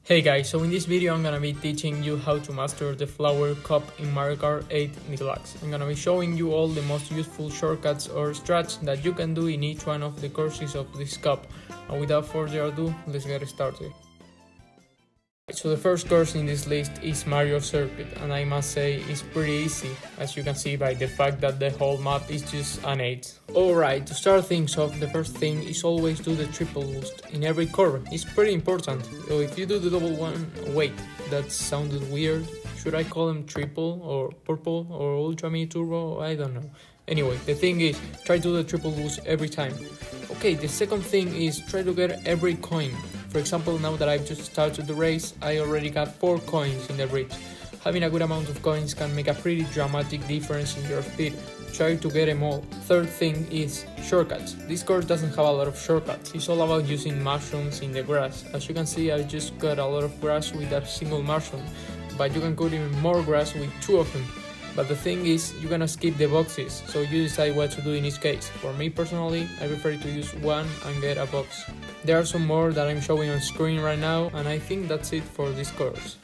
Hey guys, so in this video I'm gonna be teaching you how to master the flower cup in Mario Kart 8 Deluxe. I'm gonna be showing you all the most useful shortcuts or strats that you can do in each one of the courses of this cup. And without further ado, let's get started. So the first course in this list is Mario Circuit, and I must say it's pretty easy, as you can see by the fact that the whole map is just an 8. Alright, to start things off, the first thing is always do the triple boost in every curve. It's pretty important. If you do the double one, wait, that sounded weird. Should I call them triple or purple or ultra mini turbo? I don't know. Anyway, the thing is, try to do the triple boost every time. Okay, the second thing is try to get every coin. For example, now that I've just started the race, I already got 4 coins in the bridge. Having a good amount of coins can make a pretty dramatic difference in your speed. Try to get them all. Third thing is shortcuts. This course doesn't have a lot of shortcuts. It's all about using mushrooms in the grass. As you can see, I just got a lot of grass with a single mushroom, but you can cut even more grass with 2 of them. But the thing is, you're gonna skip the boxes, so you decide what to do in each case. For me personally, I prefer to use one and get a box. There are some more that I'm showing on screen right now, and I think that's it for this course.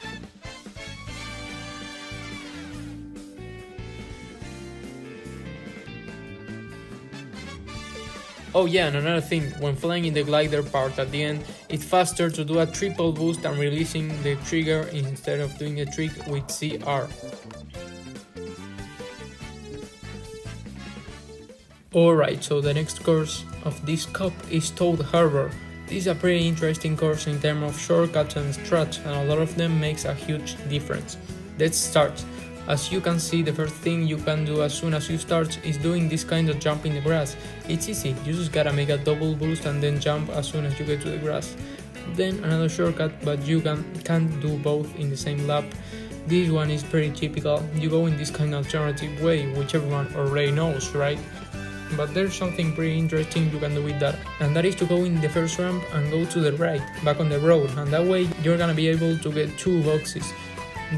Oh yeah, and another thing, when flying in the glider part at the end, it's faster to do a triple boost and releasing the trigger instead of doing the trick with CR. Alright, so the next course of this cup is Toad Harbor. This is a pretty interesting course in terms of shortcuts and strats, and a lot of them makes a huge difference. Let's start. As you can see, the first thing you can do as soon as you start is doing this kind of jump in the grass. It's easy, you just gotta make a double boost and then jump as soon as you get to the grass. Then another shortcut, but you can't do both in the same lap. This one is pretty typical, you go in this kind of alternative way, which everyone already knows, right? But there's something pretty interesting you can do with that, and that is to go in the first ramp and go to the right, back on the road, and that way you're gonna be able to get 2 boxes,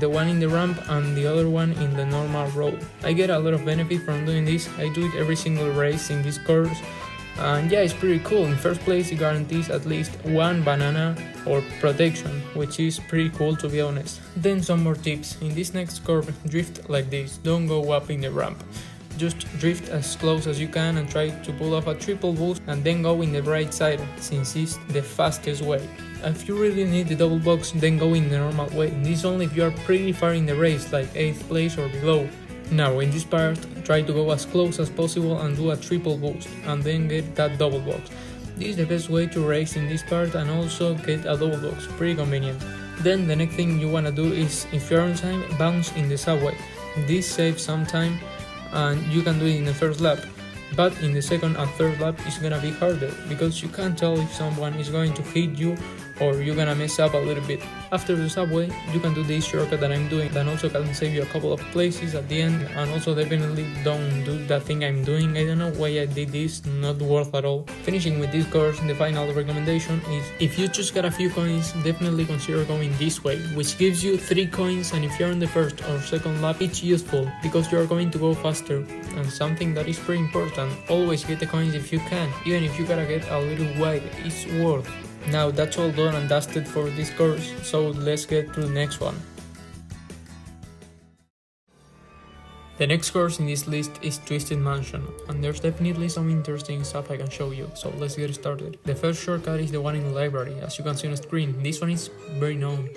the one in the ramp and the other one in the normal road. I get a lot of benefit from doing this. I do it every single race in this course, and yeah, it's pretty cool. In first place, it guarantees at least 1 banana or protection, which is pretty cool to be honest. Then some more tips. In this next curve, drift like this, don't go up in the ramp. Just drift as close as you can and try to pull off a triple boost and then go in the right side, since it's the fastest way. If you really need the double box, then go in the normal way. This only if you are pretty far in the race, like 8th place or below. Now in this part, try to go as close as possible and do a triple boost, and then get that double box. This is the best way to race in this part and also get a double box, pretty convenient. Then the next thing you wanna do is, if you're on time, bounce in the subway. This saves some time, and you can do it in the first lap, but in the second and third lap it's gonna be harder, because you can't tell if someone is going to hit you or you're gonna mess up a little bit. After the subway, you can do this shortcut that I'm doing, that also can save you a couple of places at the end, and also definitely don't do that thing I'm doing. I don't know why I did this, not worth at all. Finishing with this course, the final recommendation is, if you just got a few coins, definitely consider going this way, which gives you 3 coins, and if you're on the first or second lap, it's useful, because you're going to go faster. And something that is pretty important, always get the coins if you can, even if you gotta get a little wide, it's worth. Now that's all done and dusted for this course, so let's get to the next one. The next course in this list is Twisted Mansion, and there's definitely some interesting stuff I can show you, so let's get started. The first shortcut is the one in the library, as you can see on the screen. This one is very known,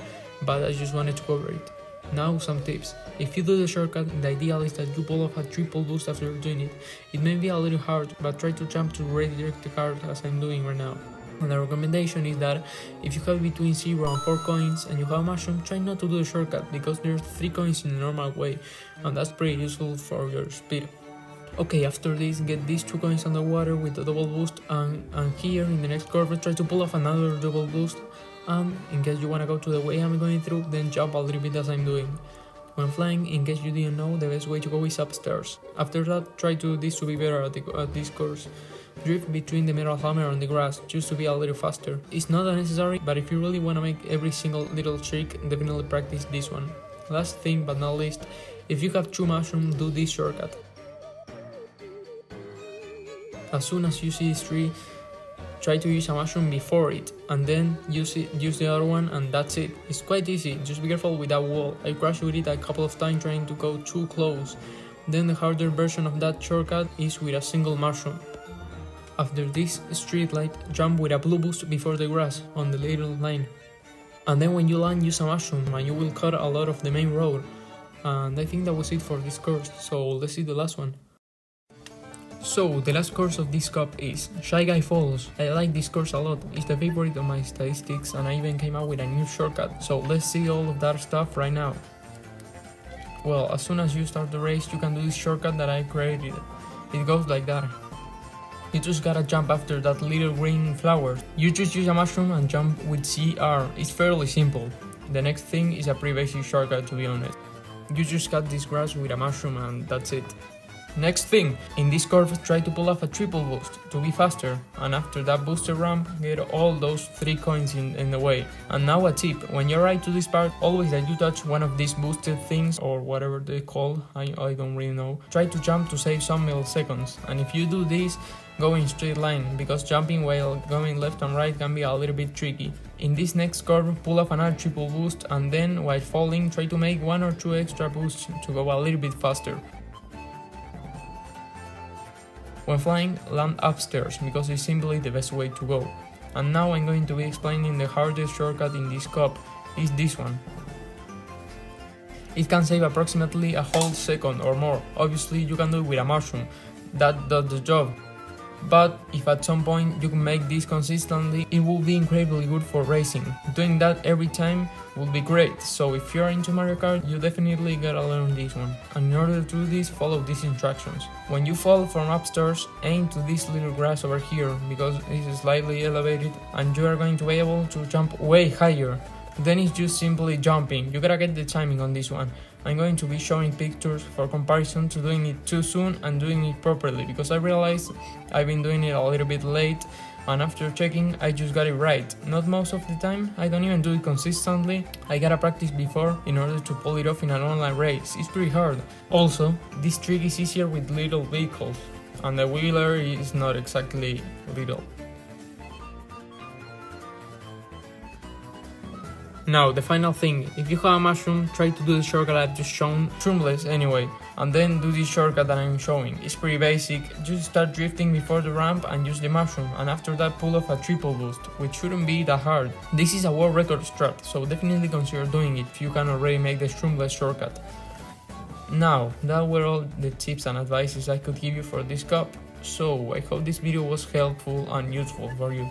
but I just wanted to cover it. Now some tips. If you do the shortcut, the idea is that you pull off a triple boost after doing it. It may be a little hard, but try to jump to redirect the card as I'm doing right now. And the recommendation is that if you have between 0 and 4 coins and you have a mushroom, try not to do the shortcut, because there's 3 coins in the normal way, and that's pretty useful for your speed. Okay, after this, get these 2 coins underwater with the double boost, and here in the next curve, try to pull off another double boost, and in case you wanna go to the way I'm going through, then jump a little bit as I'm doing. When flying, in case you didn't know, the best way to go is upstairs. After that, try to do this to be better at this course. Drift between the metal hammer and the grass, just to be a little faster. It's not unnecessary, but if you really want to make every single little trick, definitely practice this one. Last thing but not least, if you have 2 mushrooms, do this shortcut. As soon as you see this tree, try to use a mushroom before it, and then use the other one, and that's it. It's quite easy, just be careful with that wall. I crashed with it a couple of times trying to go too close. Then the harder version of that shortcut is with a single mushroom. After this street light, jump with a blue boost before the grass on the little line. And then when you land, use a mushroom and you will cut a lot of the main road. And I think that was it for this course, so let's see the last one. So, the last course of this cup is Shy Guy Falls. I like this course a lot, it's the favorite of my statistics, and I even came out with a new shortcut, so let's see all of that stuff right now. Well, as soon as you start the race, you can do this shortcut that I created. It goes like that. You just gotta jump after that little green flower. You just use a mushroom and jump with CR, it's fairly simple. The next thing is a pretty basic shortcut, to be honest. You just cut this grass with a mushroom and that's it. Next thing, in this curve try to pull off a triple boost to be faster, and after that booster ramp get all those 3 coins in the way. And now a tip, when you ride to this part, always that you touch one of these boosted things or whatever they call, I don't really know. Try to jump to save some milliseconds, and if you do this, go in straight line, because jumping while going left and right can be a little bit tricky. In this next curve, pull off another triple boost, and then while falling try to make 1 or 2 extra boosts to go a little bit faster. When flying, land upstairs, because it's simply the best way to go. And now I'm going to be explaining the hardest shortcut in this cup, is this one. It can save approximately a whole second or more. Obviously you can do it with a mushroom, that does the job. But if at some point you can make this consistently, it will be incredibly good for racing. Doing that every time will be great, so if you're into Mario Kart, you definitely gotta learn this one. And in order to do this, follow these instructions. When you fall from upstairs, aim to this little grass over here, because it is slightly elevated and you are going to be able to jump way higher. Then it's just simply jumping, you gotta get the timing on this one. I'm going to be showing pictures for comparison to doing it too soon and doing it properly, because I realized I've been doing it a little bit late, and after checking I just got it right. Not most of the time, I don't even do it consistently, I gotta practice before in order to pull it off in an online race, it's pretty hard. Also, this trick is easier with little vehicles, and the wheeler is not exactly little. Now, the final thing, if you have a mushroom, try to do the shortcut I've just shown, shroomless anyway, and then do this shortcut that I'm showing. It's pretty basic, just start drifting before the ramp and use the mushroom, and after that pull off a triple boost, which shouldn't be that hard. This is a world record strat, so definitely consider doing it if you can already make the shroomless shortcut. Now, that were all the tips and advices I could give you for this cup, so I hope this video was helpful and useful for you.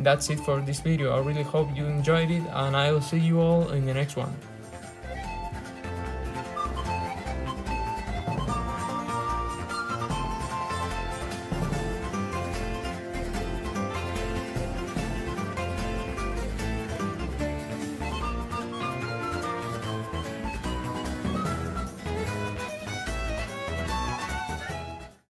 That's it for this video, I really hope you enjoyed it, and I'll see you all in the next one.